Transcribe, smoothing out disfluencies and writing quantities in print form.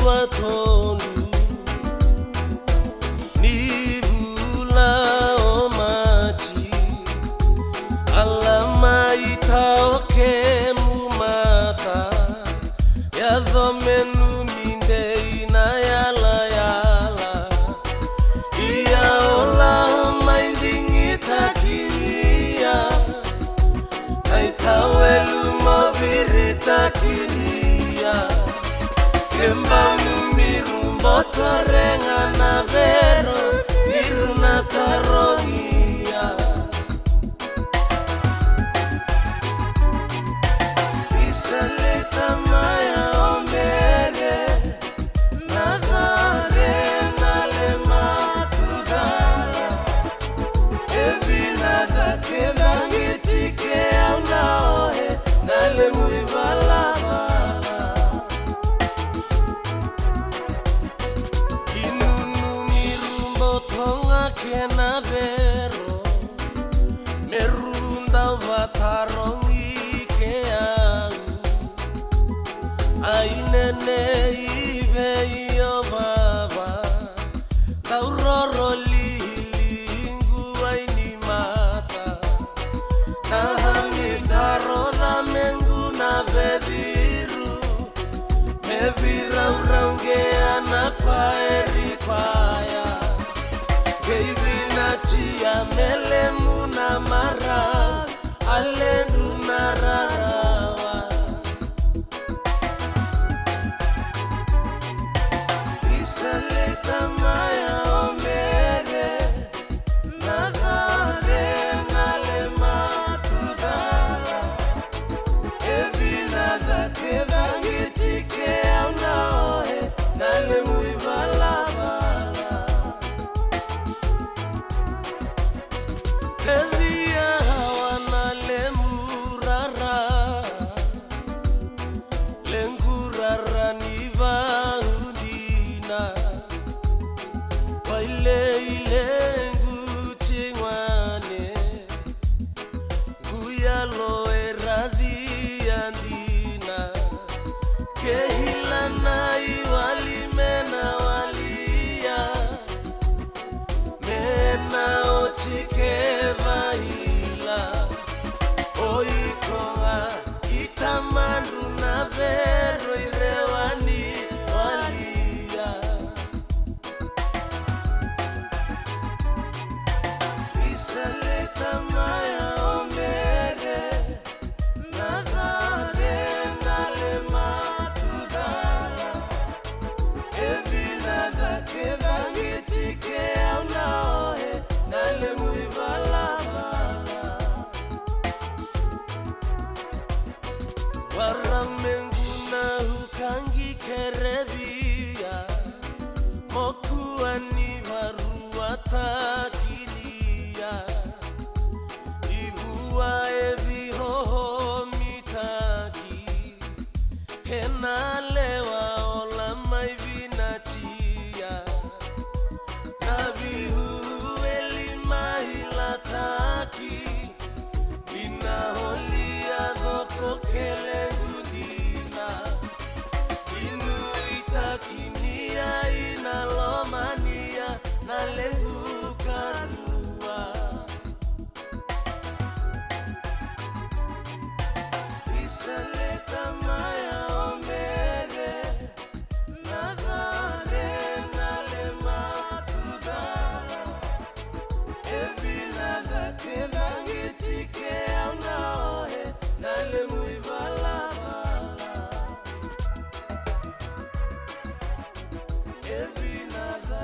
watonu nivula omachi alama itaoke mumata yadhomenu minde ina yala yala iya ola maindingi takinia aitawelu moviri takinia kembanu mirumbo torenga na vero miruna tarogia isaleta maya omere nadare nalema tudala evina da kevangitike aunaohe nalemu ibalaba tonga kena vero merunda vatarongi keangu ainene ive iyo baba tauroro lilingu aini mata nahami taroda mengu na vediru mevira uraungea na paeri paya Keivinatia melemu na mara alendu na rarawa isaleta maya omere nadare nalema tudala evinada kevangitike aunaohe nalemu ibalaba Elia wana lemurara lengurara niva udina waile ilengu chingwane guyalo eradhi andina kehilana iwalimena walia mena ochikeva ila oikoa itamandu na vero irewani walia isaleta maya omere nadare nalema tudala evinada kevangitike aunaohe nalemu ibalaba waramenguna hukangi kerebia mokuani varua takilia ibua evihoho mitaki kenalewa ola maivinatia nabihu elimahilataki inaholia dhoko kele gudina inu itakinia inalomania nalegu karua isaleta maya omere nadare nalema tudala evinada kevangitike aunaohe nalemu ibalaba evinada